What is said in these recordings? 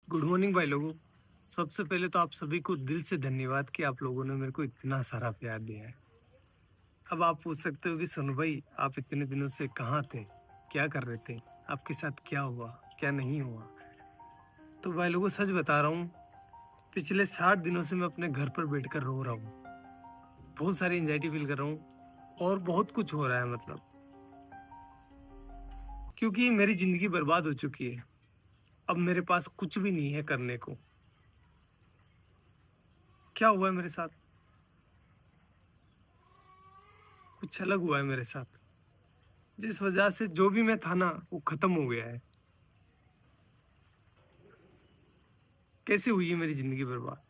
Good morning भाई लोगों। सबसे पहले तो आप सभी को दिल से धन्यवाद कि आप लोगों ने मेरे को इतना सारा प्यार दिया है। अब आप पूछ सकते हो कि सोनू भाई, आप इतने दिनों से कहाँ थे, क्या कर रहे थे, आपके साथ क्या हुआ, क्या नहीं हुआ। तो भाई लोगों, सच बता रहा हूँ, पिछले 60 दिनों से मैं अपने घर पर बैठकर रो रहा हूँ। बहुत सारी एंजाइटी फील कर रहा हूँ और बहुत कुछ हो रहा है, मतलब क्योंकि मेरी जिंदगी बर्बाद हो चुकी है। अब मेरे पास कुछ भी नहीं है करने को। क्या हुआ है मेरे साथ, कुछ अलग हुआ है मेरे साथ, जिस वजह से जो भी मैं था ना, वो खत्म हो गया है। कैसे हुई है मेरी जिंदगी बर्बाद,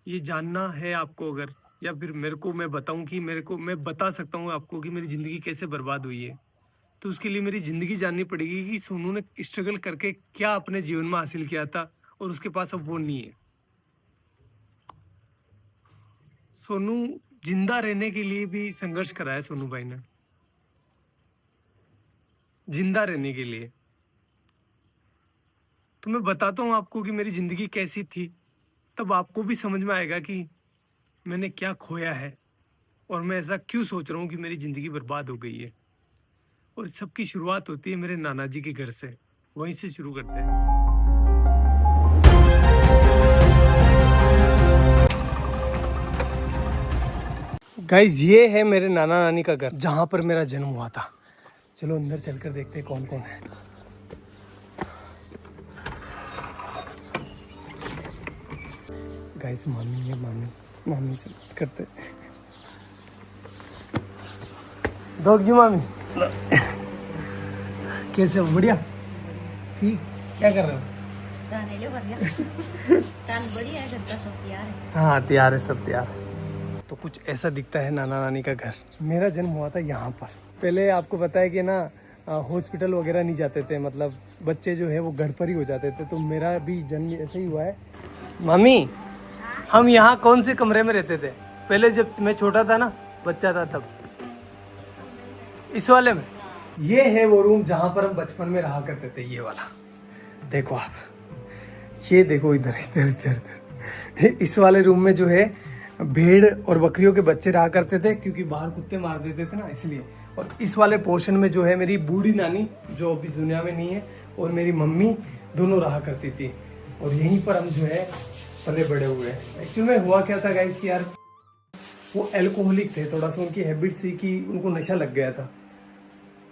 ये जानना है आपको अगर, या फिर मेरे को मैं बताऊं कि मैं बता सकता हूँ आपको कि मेरी जिंदगी कैसे बर्बाद हुई है, तो उसके लिए मेरी जिंदगी जाननी पड़ेगी कि सोनू ने स्ट्रगल करके क्या अपने जीवन में हासिल किया था और उसके पास अब वो नहीं है। सोनू जिंदा रहने के लिए भी संघर्ष करा है सोनू भाई ने, जिंदा रहने के लिए। तो मैं बताता हूँ आपको कि मेरी जिंदगी कैसी थी, तब आपको भी समझ में आएगा कि मैंने क्या खोया है और मैं ऐसा क्यों सोच रहा हूँ कि मेरी जिंदगी बर्बाद हो गई है। और सबकी शुरुआत होती है मेरे नाना जी के घर से, वहीं से शुरू करते हैं। गाइज, ये है मेरे नाना नानी का घर, जहां पर मेरा जन्म हुआ था। चलो अंदर चलकर देखते हैं कौन कौन है। गाइस, मामी है, मामी से बात करते हैं। डॉग जी, मामी कैसे हो? बढ़िया, ठीक। क्या कर रहे हो? बढ़िया है, घर का सब तैयार है। हाँ, तैयार है, सब तैयार है। तो कुछ ऐसा दिखता है नाना नानी का घर। मेरा जन्म हुआ था यहाँ पर। पहले आपको पता है कि ना, हॉस्पिटल वगैरह नहीं जाते थे, मतलब बच्चे जो है वो घर पर ही हो जाते थे। तो मेरा भी जन्म ऐसे ही हुआ है। मम्मी, हम यहाँ कौन से कमरे में रहते थे पहले, जब मैं छोटा था ना, बच्चा था तब? इस वाले में। ये है वो रूम जहाँ पर हम बचपन में रहा करते थे, ये वाला। देखो आप, ये देखो, इधर इधर इधर इधर। इस वाले रूम में जो है भेड़ और बकरियों के बच्चे रहा करते थे, क्योंकि बाहर कुत्ते मार देते थे ना, इसलिए। और इस वाले पोर्शन में जो है मेरी बूढ़ी नानी, जो अब इस दुनिया में नहीं है, और मेरी मम्मी दोनों रहा करती थी। और यहीं पर हम जो है पले बड़े हुए हैं। एक्चुअली में हुआ क्या था गाइस कि यार, वो एल्कोहलिक थे, थोड़ा सा उनकी हैबिट थी कि उनको नशा लग गया था।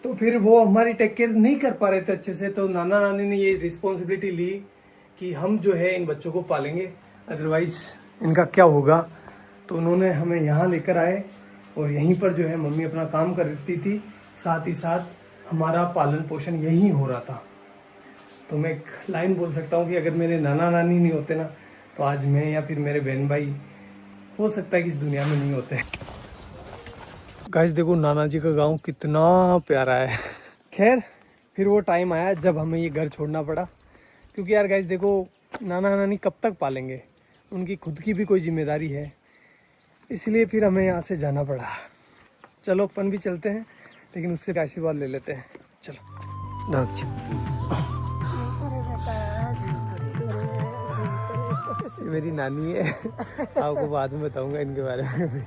तो फिर वो हमारी टेक केयर नहीं कर पा रहे थे अच्छे से। तो नाना नानी ने ये रिस्पॉन्सिबिलिटी ली कि हम जो है इन बच्चों को पालेंगे, अदरवाइज इनका क्या होगा। तो उन्होंने हमें यहाँ लेकर आए और यहीं पर जो है मम्मी अपना काम करती थी, साथ ही साथ हमारा पालन पोषण यहीं हो रहा था। तो मैं एक लाइन बोल सकता हूँ कि अगर मेरे नाना नानी नहीं होते ना, तो आज मैं या फिर मेरे बहन भाई हो सकता है कि इस दुनिया में नहीं होते। गाइस देखो, नाना जी का गांव कितना प्यारा है। खैर, फिर वो टाइम आया जब हमें ये घर छोड़ना पड़ा, क्योंकि यार गाइस देखो, नाना नानी कब तक पालेंगे, उनकी खुद की भी कोई जिम्मेदारी है, इसलिए फिर हमें यहाँ से जाना पड़ा। चलो अपन भी चलते हैं, लेकिन उससे आशीर्वाद ले लेते हैं। चलो ये मेरी नानी है, आपको बाद में बताऊंगा इनके बारे में भी।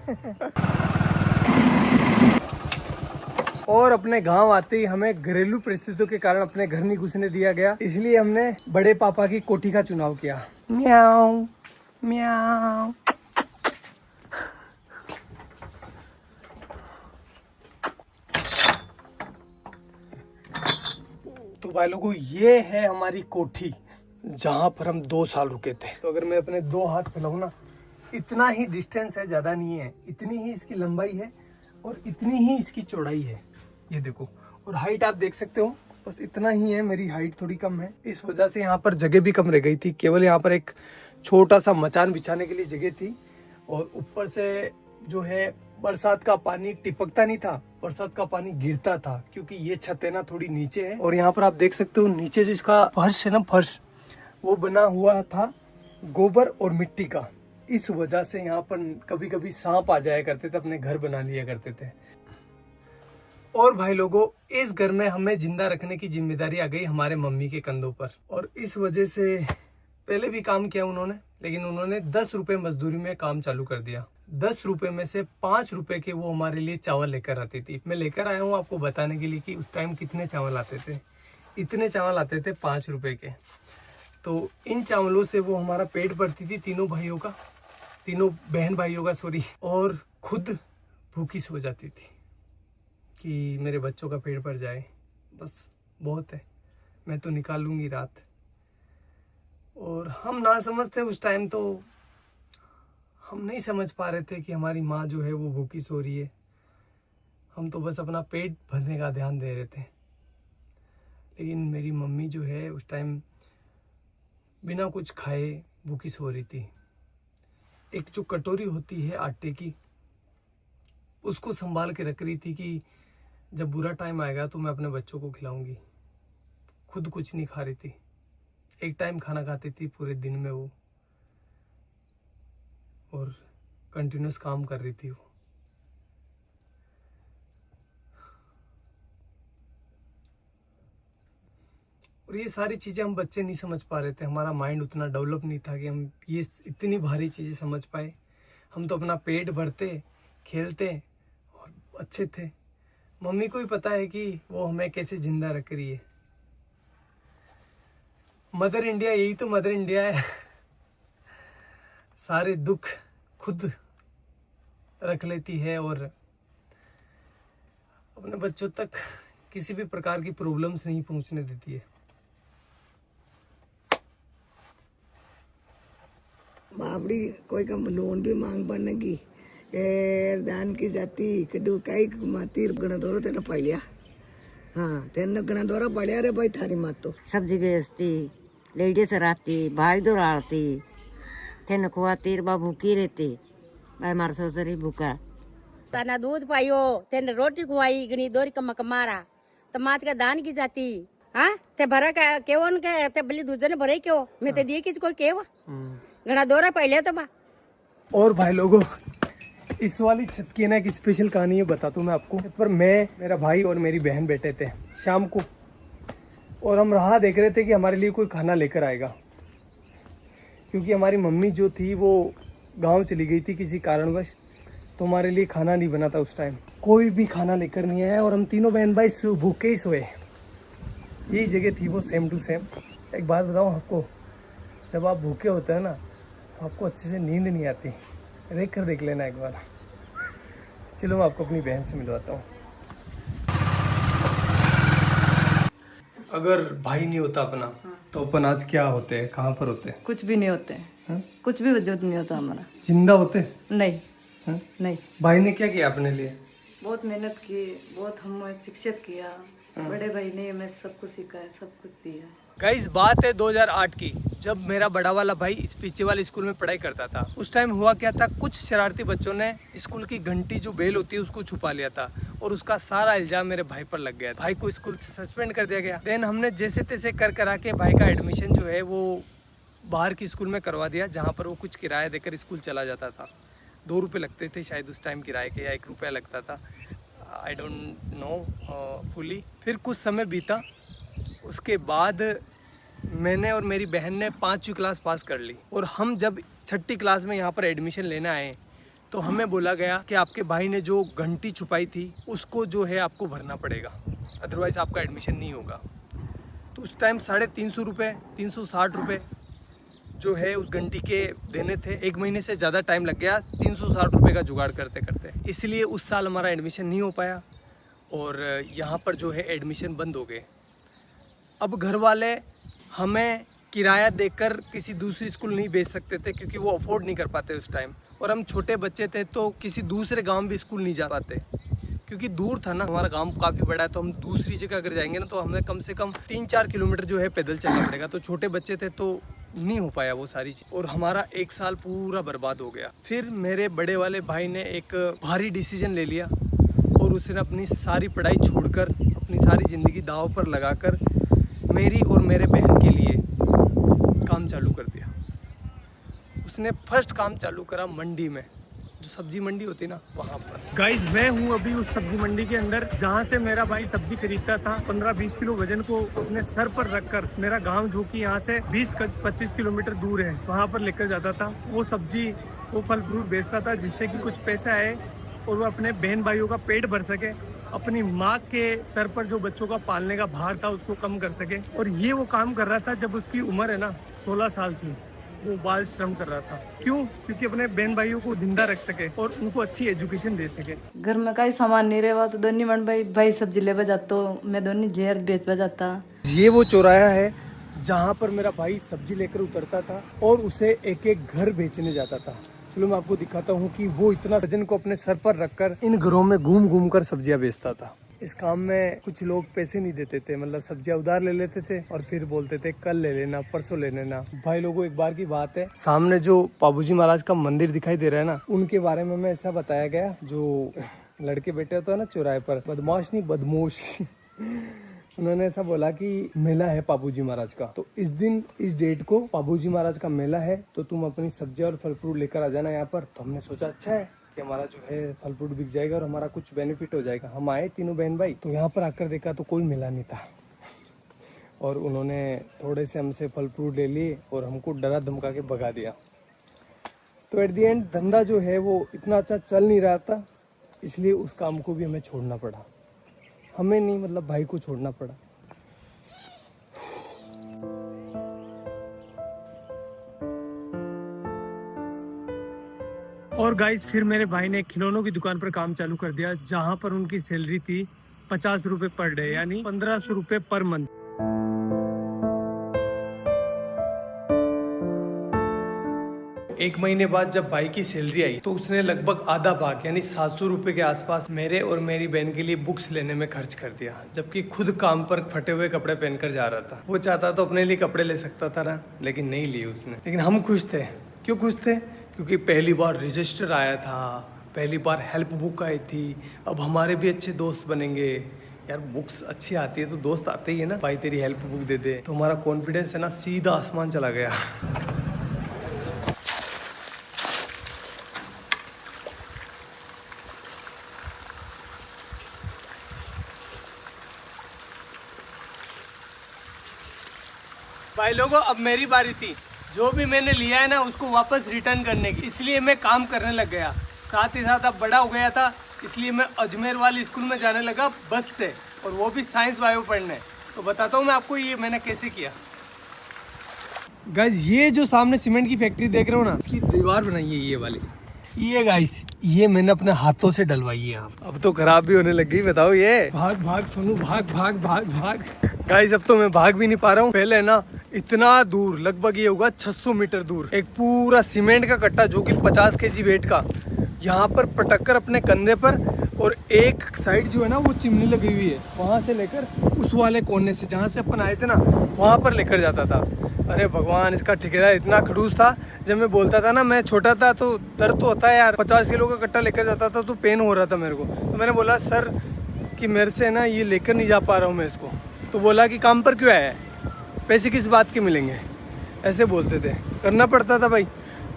और अपने गांव आते ही हमें घरेलू परिस्थितियों के कारण अपने घर नहीं घुसने दिया गया, इसलिए हमने बड़े पापा की कोठी का चुनाव किया। म्याऊ म्याऊ। तो भाई लोगों, ये है हमारी कोठी, जहां पर हम 2 साल रुके थे। तो अगर मैं अपने 2 हाथ फैलाऊं ना, इतना ही डिस्टेंस है, ज्यादा नहीं है। इतनी ही इसकी लंबाई है और इतनी ही इसकी चौड़ाई है, ये देखो। और हाइट आप देख सकते हो, बस इतना ही है। मेरी हाइट थोड़ी कम है, इस वजह से यहाँ पर जगह भी कम रह गई थी। केवल यहाँ पर एक छोटा सा मचान बिछाने के लिए जगह थी। और ऊपर से जो है बरसात का पानी टिपकता नहीं था, बरसात का पानी गिरता था, क्योंकि ये छत है ना थोड़ी नीचे है। और यहाँ पर आप देख सकते हो नीचे जो इसका फर्श है ना, फर्श वो बना हुआ था गोबर और मिट्टी का। इस वजह से यहाँ पर कभी कभी सांप आ जाया करते थे, अपने घर बना लिया करते थे। और भाई लोगों, इस घर में हमें जिंदा रखने की जिम्मेदारी आ गई हमारे मम्मी के कंधों पर। और इस वजह से पहले भी काम किया उन्होंने, लेकिन उन्होंने 10 रुपए मजदूरी में काम चालू कर दिया। 10 रुपए में से 5 रुपए के वो हमारे लिए चावल लेकर आती थी। मैं लेकर आया हूँ आपको बताने के लिए कि उस टाइम कितने चावल आते थे। इतने चावल आते थे 5 रुपए के। तो इन चावलों से वो हमारा पेट भरती थी, तीनों बहन भाइयों का सॉरी, और खुद भूखी सो जाती थी कि मेरे बच्चों का पेट भर जाए, बस बहुत है, मैं तो निकाल लूँगी रात। और हम ना समझते उस टाइम, तो हम नहीं समझ पा रहे थे कि हमारी माँ जो है वो भूखी सो रही है। हम तो बस अपना पेट भरने का ध्यान दे रहे थे। लेकिन मेरी मम्मी जो है उस टाइम बिना कुछ खाए भूखी सो रही थी। एक जो कटोरी होती है आटे की, उसको संभाल के रख रही थी कि जब बुरा टाइम आएगा तो मैं अपने बच्चों को खिलाऊंगी। खुद कुछ नहीं खा रही थी, एक टाइम खाना खाती थी पूरे दिन में वो, और कंटिन्यूस काम कर रही थी वो। और ये सारी चीज़ें हम बच्चे नहीं समझ पा रहे थे, हमारा माइंड उतना डेवलप नहीं था कि हम ये इतनी भारी चीज़ें समझ पाए। हम तो अपना पेट भरते, खेलते और अच्छे थे। मम्मी को ही पता है कि वो हमें कैसे जिंदा रख रही है। मदर इंडिया, यही तो मदर इंडिया है। सारे दुख खुद रख लेती है और अपने बच्चों तक किसी भी प्रकार की प्रॉब्लम्स नहीं पहुंचने देती है। बाबड़ी कोई का लोन भी मांग बनेगी दान की जाती कड़ू कई माती गणा दौरा तेना पड़िया। हाँ तेना गणा दौरा पड़िया रे भाई थारी मात तो सब्जी बेचती, लेडीज रहती, भाई दौड़ाती, तेन खुआती, बा भूखी रहती, भाई मार सोसरी भूखा। तना दूध पाइयो, तेन रोटी खुआई, गणी दोरी कमा कमारा, तो मात का दान की जाती। हाँ ते भरा का केवन के ते बली दूध ने भरे क्यों, मैं ते दिए किस कोई केवा गणा दौरा पहले तो बा। और भाई लोगों, इस वाली छत की ना एक स्पेशल कहानी है, बताता हूँ मैं आपको। छत पर मैं, मेरा भाई और मेरी बहन बैठे थे शाम को, और हम राह देख रहे थे कि हमारे लिए कोई खाना लेकर आएगा, क्योंकि हमारी मम्मी जो थी वो गांव चली गई थी किसी कारणवश, तो हमारे लिए खाना नहीं बना था उस टाइम। कोई भी खाना लेकर नहीं आया और हम तीनों बहन भाई भूखे ही सोए। यही जगह थी वो, सेम टू सेम। एक बात बताऊँ आपको, जब आप भूखे होते हैं ना तो आपको अच्छे से नींद नहीं आती। देख कर देख लेना एक बार। चलो मैं आपको अपनी बहन से मिलवाता हूँ। अगर भाई नहीं होता अपना तो अपन आज क्या होते हैं, कहाँ पर होते हैं? कुछ भी नहीं होते हैं, कुछ भी वजूद नहीं होता हमारा। जिंदा होते? नहीं हाँ? नहीं। भाई ने क्या किया अपने लिए? बहुत मेहनत की, बहुत हमें शिक्षित किया। बड़े भाई ने हमें सब कुछ सिखाया, सब कुछ दिया। गाइस बात है 2008 की, जब मेरा बड़ा वाला भाई इस पीछे वाले स्कूल में पढ़ाई करता था। उस टाइम हुआ क्या था, कुछ शरारती बच्चों ने स्कूल की घंटी जो बेल होती है उसको छुपा लिया था, और उसका सारा इल्जाम मेरे भाई पर लग गया। भाई को स्कूल से सस्पेंड कर दिया गया। देन हमने जैसे तैसे कर करा के भाई का एडमिशन जो है वो बाहर की स्कूल में करवा दिया, जहाँ पर वो कुछ किराया देकर स्कूल चला जाता था। 2 रुपये लगते थे शायद उस टाइम किराए के, या 1 रुपया लगता था, आई डोंट नो फुली। फिर कुछ समय बीता, उसके बाद मैंने और मेरी बहन ने 5वीं क्लास पास कर ली, और हम जब 6ठी क्लास में यहाँ पर एडमिशन लेने आए तो हमें बोला गया कि आपके भाई ने जो घंटी छुपाई थी उसको जो है आपको भरना पड़ेगा, अदरवाइज़ आपका एडमिशन नहीं होगा। तो उस टाइम 350 रुपये, 360 रुपये जो है उस घंटी के देने थे। 1 महीने से ज़्यादा टाइम लग गया 360 रुपये का जुगाड़ करते करते, इसलिए उस साल हमारा एडमिशन नहीं हो पाया और यहाँ पर जो है एडमिशन बंद हो गए। अब घर वाले हमें किराया देकर किसी दूसरी स्कूल नहीं भेज सकते थे, क्योंकि वो अफोर्ड नहीं कर पाते उस टाइम, और हम छोटे बच्चे थे तो किसी दूसरे गांव भी स्कूल नहीं जा पाते, क्योंकि दूर था ना। हमारा गांव काफ़ी बड़ा है, तो हम दूसरी जगह अगर जाएंगे ना तो हमें कम से कम 3-4 किलोमीटर जो है पैदल चलना पड़ेगा। तो छोटे बच्चे थे तो नहीं हो पाया वो सारी चीज़, और हमारा 1 साल पूरा बर्बाद हो गया। फिर मेरे बड़े वाले भाई ने एक भारी डिसीजन ले लिया, और उसने अपनी सारी पढ़ाई छोड़कर, अपनी सारी ज़िंदगी दांव पर लगाकर मेरी और मेरे बहन के लिए काम चालू कर दिया। उसने फर्स्ट काम चालू करा मंडी में। जो सब्जी मंडी होती है ना वहाँ पर। गाइस मैं हूँ अभी उस सब्जी मंडी के अंदर जहाँ से मेरा भाई सब्जी खरीदता था। 15-20 किलो वजन को अपने सर पर रखकर मेरा गांव जो कि यहाँ से 20-25 किलोमीटर दूर है वहाँ पर लेकर जाता था। वो सब्जी वो फल फ्रूट बेचता था जिससे कि कुछ पैसा आए और वो अपने बहन भाइयों का पेट भर सके, अपनी माँ के सर पर जो बच्चों का पालने का भार था उसको कम कर सके। और ये वो काम कर रहा था जब उसकी उम्र है ना 16 साल की। वो बाल श्रम कर रहा था। क्यों? क्योंकि अपने बहन भाइयों को जिंदा रख सके और उनको अच्छी एजुकेशन दे सके। घर में कई सामान नहीं रहा तो दोनों मन भाई सब्जी ले जाता, मैं दोनों जेर बेच जाता। ये वो चौराहा है जहाँ पर मेरा भाई सब्जी लेकर उतरता था और उसे एक एक घर बेचने जाता था। चलो मैं आपको दिखाता हूँ कि वो इतना वजन को अपने सर पर रखकर इन घरों में घूम घूम कर सब्जियाँ बेचता था। इस काम में कुछ लोग पैसे नहीं देते थे, मतलब सब्जियां उधार ले लेते थे और फिर बोलते थे कल ले लेना, परसों ले लेना। भाई लोगों एक बार की बात है, सामने जो पाबूजी महाराज का मंदिर दिखाई दे रहा है ना, उनके बारे में ऐसा बताया गया, जो लड़के बैठे होते हैं ना चौराहे पर, बदमाश नहीं बदमोश उन्होंने ऐसा बोला कि मेला है पाबूजी महाराज का, तो इस दिन इस डेट को पाबूजी महाराज का मेला है, तो तुम अपनी सब्जियां और फल फ्रूट लेकर आ जाना यहाँ पर। तो हमने सोचा अच्छा है कि हमारा जो है फल फ्रूट बिक जाएगा और हमारा कुछ बेनिफिट हो जाएगा। हम आए तीनों बहन भाई, तो यहाँ पर आकर देखा तो कोई मेला नहीं था और उन्होंने थोड़े से हमसे फल फ्रूट ले लिए और हमको डरा धमका के भगा दिया। तो एट दी एंड धंधा जो है वो इतना अच्छा चल नहीं रहा था, इसलिए उस काम को भी हमें छोड़ना पड़ा। हमें नहीं, मतलब भाई को छोड़ना पड़ा। और गाइस फिर मेरे भाई ने खिलौनों की दुकान पर काम चालू कर दिया, जहां पर उनकी सैलरी थी 50 रुपए पर डे, यानी 1500 रुपए पर मंथ। एक महीने बाद जब भाई की सैलरी आई तो उसने लगभग आधा भाग यानी 700 रुपए के आसपास मेरे और मेरी बहन के लिए बुक्स लेने में खर्च कर दिया, जबकि खुद काम पर फटे हुए कपड़े पहनकर जा रहा था। वो चाहता तो अपने लिए कपड़े ले सकता था ना, लेकिन नहीं लिए उसने। लेकिन हम खुश थे। क्यों खुश थे? क्योंकि पहली बार रजिस्टर आया था, पहली बार हेल्प बुक आई थी, अब हमारे भी अच्छे दोस्त बनेंगे। यार बुक्स अच्छी आती है तो दोस्त आते ही है ना, भाई तेरी हेल्प बुक दे दे, तो हमारा कॉन्फिडेंस है ना सीधा आसमान चला गया। भाई लोगों अब मेरी बारी थी, जो भी मैंने लिया है ना उसको वापस रिटर्न करने की, इसलिए मैं काम करने लग गया। साथ ही साथ अब बड़ा हो गया था, इसलिए मैं अजमेर वाली स्कूल में जाने लगा बस से, और वो भी साइंस बायो पढ़ने। तो बताता हूँ मैं आपको ये मैंने कैसे किया। गाइस ये जो सामने सीमेंट की फैक्ट्री देख रहे हो ना, इसकी दीवार बनाई है ये वाली, ये गाइस ये मैंने अपने हाथों से डलवाई है। अब तो खराब भी होने लग गई, बताओ ये। भाग भाग सोनू भाग भाग भाग भाग। गाइस अब तो मैं भाग भी नहीं पा रहा हूँ। पहले ना इतना दूर, लगभग ये होगा 600 मीटर दूर, एक पूरा सीमेंट का कट्टा जो कि 50 kg वेट का, यहाँ पर पटक कर अपने कंधे पर, और एक साइड जो है ना वो चिमनी लगी हुई है, वहाँ से लेकर उस वाले कोने से जहाँ से अपन आए थे ना वहाँ पर लेकर जाता था। अरे भगवान, इसका ठेकेदार इतना खड़ूस था। जब मैं बोलता था ना, मैं छोटा था तो दर्द तो होता है यार, 50 किलो का कट्टा लेकर जाता था तो पेन हो रहा था मेरे को। तो मैंने बोला सर कि मेरे से ना ये लेकर नहीं जा पा रहा हूँ मैं इसको। तो बोला कि काम पर क्यों आया है, पैसे किस बात के मिलेंगे, ऐसे बोलते थे। करना पड़ता था भाई।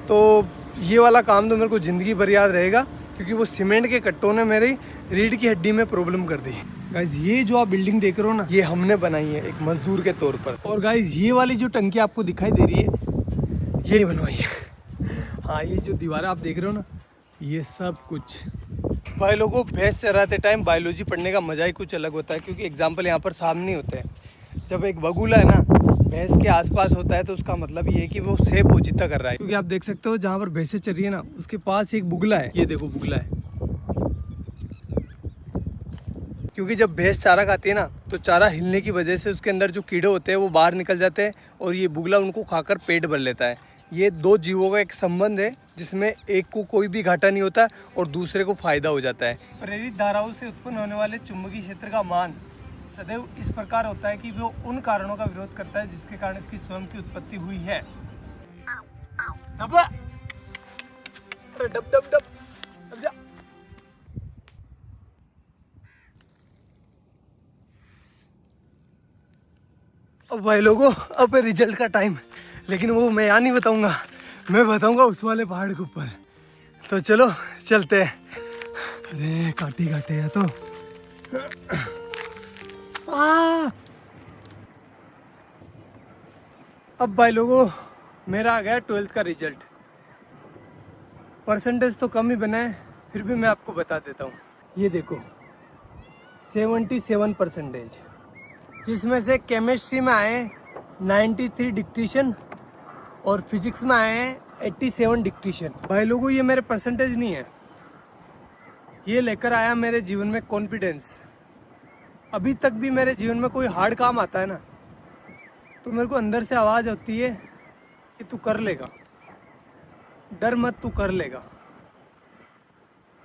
तो ये वाला काम तो मेरे को ज़िंदगी भर याद रहेगा, क्योंकि वो सीमेंट के कट्टों ने मेरी रीढ़ की हड्डी में प्रॉब्लम कर दी। गाइज ये जो आप बिल्डिंग देख रहे हो ना, ये हमने बनाई है एक मजदूर के तौर पर। और गाइज ये वाली जो टंकी आपको दिखाई दे रही है, ये नहीं बनवाई है। हाँ ये जो दीवार आप देख रहे हो ना, ये सब कुछ। भाई लोगों भैंस चराते टाइम बायोलॉजी पढ़ने का मजा ही कुछ अलग होता है, क्योंकि एग्जाम्पल यहाँ पर सामने होते हैं। जब एक बगुला है ना भैंस के आसपास होता है तो उसका मतलब ये है कि वो सेब पोचिता कर रहा है। क्योंकि आप देख सकते हो जहाँ पर भैंसें चल रही है ना, उसके पास एक बुगला है, ये देखो बुगला है। क्योंकि जब भैंस चारा खाती है ना, तो चारा हिलने की वजह से उसके अंदर जो कीड़े होते हैं वो बाहर निकल जाते हैं, और ये बुगला उनको खाकर पेट भर लेता है। ये दो जीवों का एक संबंध है, जिसमें एक को कोई भी घाटा नहीं होता और दूसरे को फायदा हो जाता है। प्रेरित धाराओं से उत्पन्न होने वाले चुंबकीय क्षेत्र का मान सदैव इस प्रकार होता है कि वो उन कारणों का विरोध करता है जिसके कारण इसकी स्वयं की उत्पत्ति हुई है। अरे डब डब डब डब जा। अब भाई लोगों अब रिजल्ट का टाइम, लेकिन वो मैं यहाँ नहीं बताऊंगा, मैं बताऊंगा उस वाले पहाड़ के ऊपर। तो चलो चलते हैं। अरे काटी काटे है तो अब भाई लोगों मेरा आ गया 12th का रिजल्ट। परसेंटेज तो कम ही बना है, फिर भी मैं आपको बता देता हूँ। ये देखो 77%, जिसमें से केमिस्ट्री में आए 93 डिक्टेशन और फिजिक्स में आए हैं 87 डिक्टेशन। भाई लोगों ये मेरे परसेंटेज नहीं है, ये लेकर आया मेरे जीवन में कॉन्फिडेंस। अभी तक भी मेरे जीवन में कोई हार्ड काम आता है ना, तो मेरे को अंदर से आवाज़ होती है कि तू कर लेगा, डर मत, तू कर लेगा।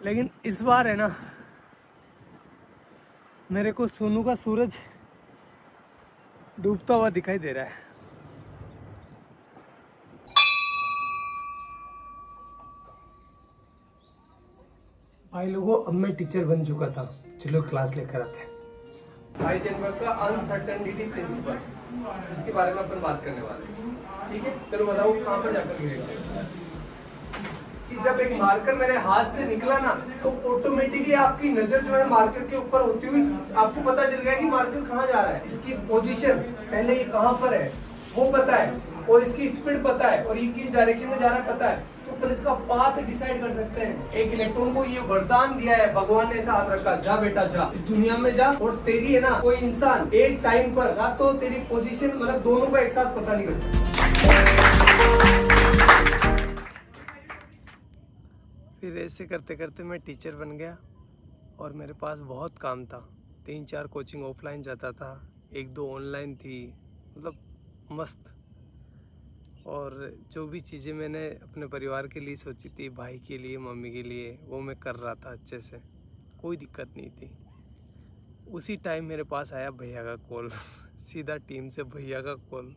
लेकिन इस बार है ना, मेरे को सोनू का सूरज डूबता हुआ दिखाई दे रहा है। भाई लोगों अब मैं टीचर बन चुका था, चलो क्लास लेकर आते हैं। हाइजेनबर्ग का अनसर्टेनिटी प्रिंसिपल, जिसके बारे में अपन बात करने वाले हैं। ठीक है, चलो बताओ कहाँ पर जाकर गिरेगा। कि जब एक मार्कर मेरे हाथ से निकला ना, तो ऑटोमेटिकली आपकी नजर जो है मार्कर के ऊपर होती हुई आपको पता चल गया कि मार्कर कहाँ जा रहा है। इसकी पोजीशन पहले ये कहाँ पर है वो पता है, और इसकी स्पीड पता है, और ये किस डायरेक्शन में जा रहा है पता है, तो अपन इसका पाथ डिसाइड कर सकते हैं। एक इलेक्ट्रॉन को ये वरदान दिया है, भगवान ने ऐसा हाथ रखा, जा बेटा जा, इस दुनिया में जा, और तेरी है ना कोई इंसान एक टाइम पर ना तो तेरी पोजीशन मतलब दोनों का एक साथ पता नहीं कर सकता। फिर ऐसे करते करते मैं टीचर बन गया, और मेरे पास बहुत काम था। 3-4 कोचिंग ऑफलाइन जाता था, 1-2 ऑनलाइन थी, मतलब मस्त। और जो भी चीज़ें मैंने अपने परिवार के लिए सोची थी, भाई के लिए, मम्मी के लिए, वो मैं कर रहा था अच्छे से, कोई दिक्कत नहीं थी। उसी टाइम मेरे पास आया भैया का कॉल सीधा टीम से भैया का कॉल।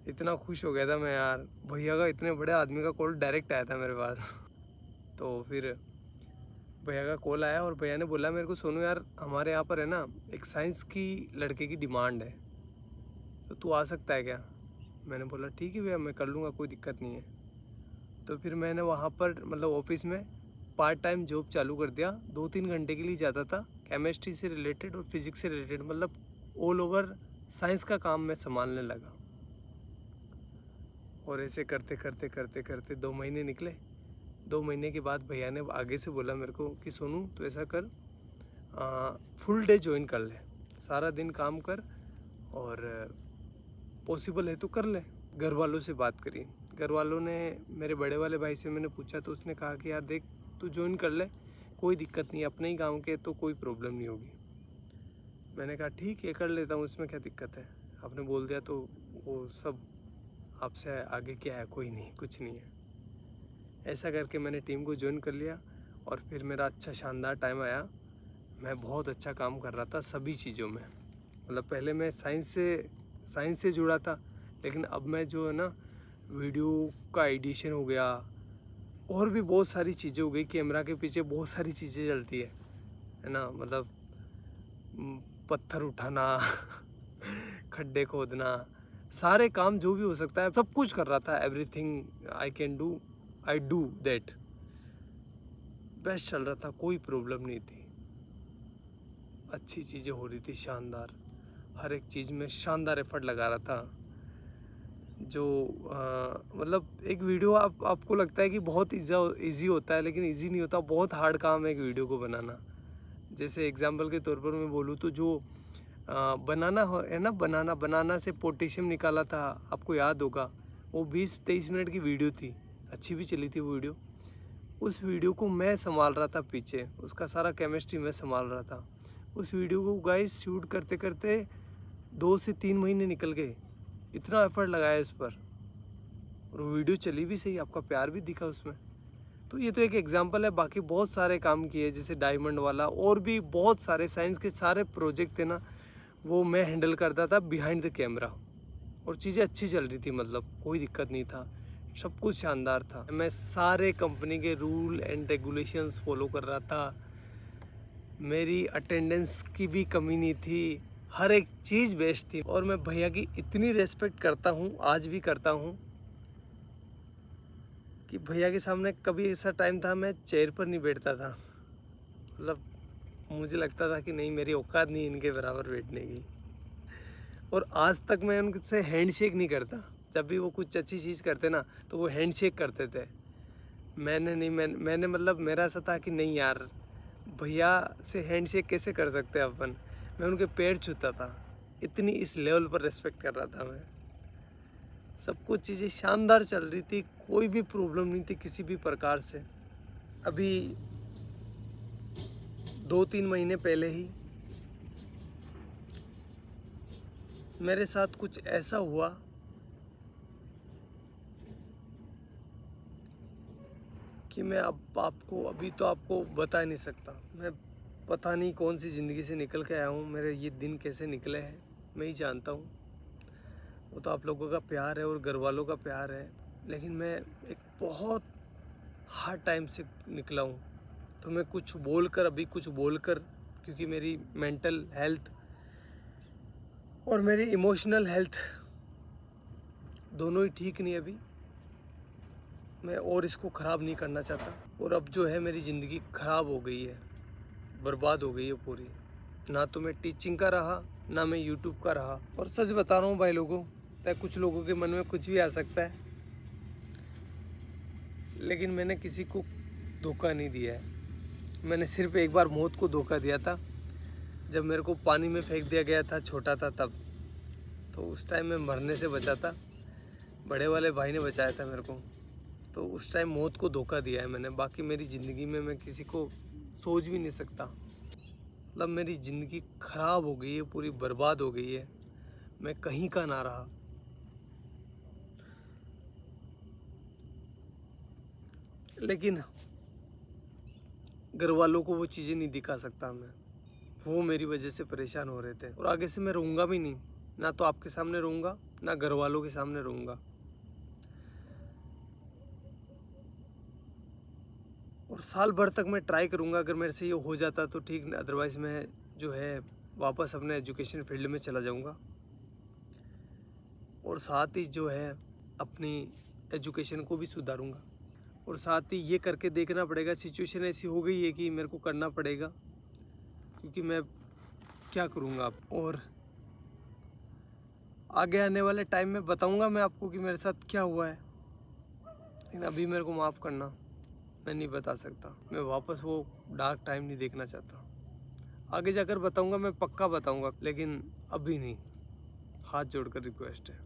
इतना खुश हो गया था मैं यार, भैया का, इतने बड़े आदमी का कॉल डायरेक्ट आया था मेरे पास। तो फिर भैया का कॉल आया और भैया ने बोला मेरे को, सोनू यार हमारे यहाँ पर है ना एक साइंस की लड़के की डिमांड है, तो तू आ सकता है क्या। मैंने बोला ठीक है भैया, मैं कर लूँगा, कोई दिक्कत नहीं है। तो फिर मैंने वहाँ पर मतलब ऑफिस में पार्ट टाइम जॉब चालू कर दिया। 2-3 घंटे के लिए जाता था, केमिस्ट्री से रिलेटेड और फिजिक्स से रिलेटेड, मतलब ऑल ओवर साइंस का काम मैं संभालने लगा। और ऐसे करते करते करते करते 2 महीने निकले। 2 महीने के बाद भैया ने आगे से बोला मेरे को कि सोनू तो ऐसा कर, फुल डे ज्वाइन कर ले, सारा दिन काम कर, और पॉसिबल है तो कर ले। घर वालों से बात करी, घर वालों ने, मेरे बड़े वाले भाई से मैंने पूछा तो उसने कहा कि यार देख तू ज्वाइन कर ले, कोई दिक्कत नहीं, अपने ही गांव के तो कोई प्रॉब्लम नहीं होगी। मैंने कहा ठीक है कर लेता हूँ, इसमें क्या दिक्कत है, आपने बोल दिया तो वो सब आपसे आगे क्या है, कोई नहीं, कुछ नहीं है। ऐसा करके मैंने टीम को ज्वाइन कर लिया, और फिर मेरा अच्छा शानदार टाइम आया। मैं बहुत अच्छा काम कर रहा था सभी चीज़ों में, मतलब पहले मैं साइंस से जुड़ा था, लेकिन अब मैं जो है ना वीडियो का एडिशन हो गया, और भी बहुत सारी चीज़ें हो गई। कैमरा के पीछे बहुत सारी चीज़ें चलती है ना, मतलब पत्थर उठाना खड्डे खोदना, सारे काम जो भी हो सकता है सब कुछ कर रहा था। Everything I can do, I do that. Best चल रहा था, कोई प्रॉब्लम नहीं थी, अच्छी चीज़ें हो रही थी, शानदार, हर एक चीज़ में शानदार एफर्ट लगा रहा था। जो मतलब एक वीडियो आपको लगता है कि बहुत इजी होता है, लेकिन इजी नहीं होता, बहुत हार्ड काम है एक वीडियो को बनाना। जैसे एग्जांपल के तौर पर मैं बोलूँ तो जो बनाना है ना, बनाना से पोटेशियम निकाला था, आपको याद होगा, वो 20-23 मिनट की वीडियो थी, अच्छी भी चली थी वो वीडियो। उस वीडियो को मैं संभाल रहा था पीछे, उसका सारा केमिस्ट्री मैं संभाल रहा था। उस वीडियो को गाइस शूट करते करते 2 से 3 महीने निकल गए, इतना एफर्ट लगाया इस पर, और वो वीडियो चली भी सही, आपका प्यार भी दिखा उसमें। तो ये तो एक एग्जांपल है, बाकी बहुत सारे काम किए, जैसे डायमंड वाला, और भी बहुत सारे साइंस के सारे प्रोजेक्ट थे ना, वो मैं हैंडल करता था बिहाइंड द कैमरा, और चीज़ें अच्छी चल रही थी, मतलब कोई दिक्कत नहीं था, सब कुछ शानदार था। मैं सारे कंपनी के रूल एंड रेगुलेशंस फॉलो कर रहा था, मेरी अटेंडेंस की भी कमी नहीं थी, हर एक चीज़ बेस्ट थी। और मैं भैया की इतनी रेस्पेक्ट करता हूँ, आज भी करता हूँ, कि भैया के सामने कभी ऐसा टाइम था मैं चेयर पर नहीं बैठता था, मतलब मुझे लगता था कि नहीं मेरी औकात नहीं इनके बराबर बैठने की। और आज तक मैं उनसे हैंडशेक नहीं करता। जब भी वो कुछ अच्छी चीज़ करते ना तो वो हैंडशेक करते थे, मैंने मतलब मेरा ऐसा था कि नहीं यार भैया से हैंडशेक कैसे कर सकते हैं अपन। मैं उनके पैर छूता था, इतनी इस लेवल पर रिस्पेक्ट कर रहा था मैं। सब कुछ चीज़ें शानदार चल रही थी, कोई भी प्रॉब्लम नहीं थी किसी भी प्रकार से। अभी 2-3 महीने पहले ही मेरे साथ कुछ ऐसा हुआ कि मैं अब आपको बता नहीं सकता। मैं पता नहीं कौन सी ज़िंदगी से निकल के आया हूँ, मेरे ये दिन कैसे निकले हैं मैं ही जानता हूँ। वो तो आप लोगों का प्यार है और घर वालों का प्यार है, लेकिन मैं एक बहुत हार्ड टाइम से निकला हूँ। तो मैं कुछ बोलकर क्योंकि मेरी मेंटल हेल्थ और मेरी इमोशनल हेल्थ दोनों ही ठीक नहीं अभी। मैं और इसको ख़राब नहीं करना चाहता। और अब जो है मेरी ज़िंदगी ख़राब हो गई है, बर्बाद हो गई है पूरी। ना तो मैं टीचिंग का रहा, ना मैं यूट्यूब का रहा। और सच बता रहा हूँ भाई लोगों, कुछ लोगों के मन में कुछ भी आ सकता है, लेकिन मैंने किसी को धोखा नहीं दिया है। मैंने सिर्फ एक बार मौत को धोखा दिया था, जब मेरे को पानी में फेंक दिया गया था, छोटा था तब। तो उस टाइम मैं मरने से बचा था, बड़े वाले भाई ने बचाया था मेरे को। तो उस टाइम मौत को धोखा दिया है मैंने। बाकी मेरी ज़िंदगी में मैं किसी को सोच भी नहीं सकता। मतलब मेरी ज़िंदगी ख़राब हो गई है, पूरी बर्बाद हो गई है, मैं कहीं का ना रहा। लेकिन घर वालों को वो चीज़ें नहीं दिखा सकता मैं। वो मेरी वजह से परेशान हो रहे थे, और आगे से मैं रहूँगा भी नहीं। ना तो आपके सामने रहूँगा, ना घर वालों के सामने रहूँगा। और साल भर तक मैं ट्राई करूँगा, अगर मेरे से ये हो जाता तो ठीक, अदरवाइज़ मैं जो है वापस अपने एजुकेशन फील्ड में चला जाऊँगा। और साथ ही जो है अपनी एजुकेशन को भी सुधारूँगा। और साथ ही ये करके देखना पड़ेगा, सिचुएशन ऐसी हो गई है कि मेरे को करना पड़ेगा, क्योंकि मैं क्या करूँगा अब। और आगे आने वाले टाइम में बताऊँगा मैं आपको कि मेरे साथ क्या हुआ है, लेकिन अभी मेरे को माफ़ करना, मैं नहीं बता सकता। मैं वापस वो डार्क टाइम नहीं देखना चाहता। आगे जाकर बताऊँगा, मैं पक्का बताऊँगा, लेकिन अभी नहीं। हाथ जोड़कर रिक्वेस्ट है।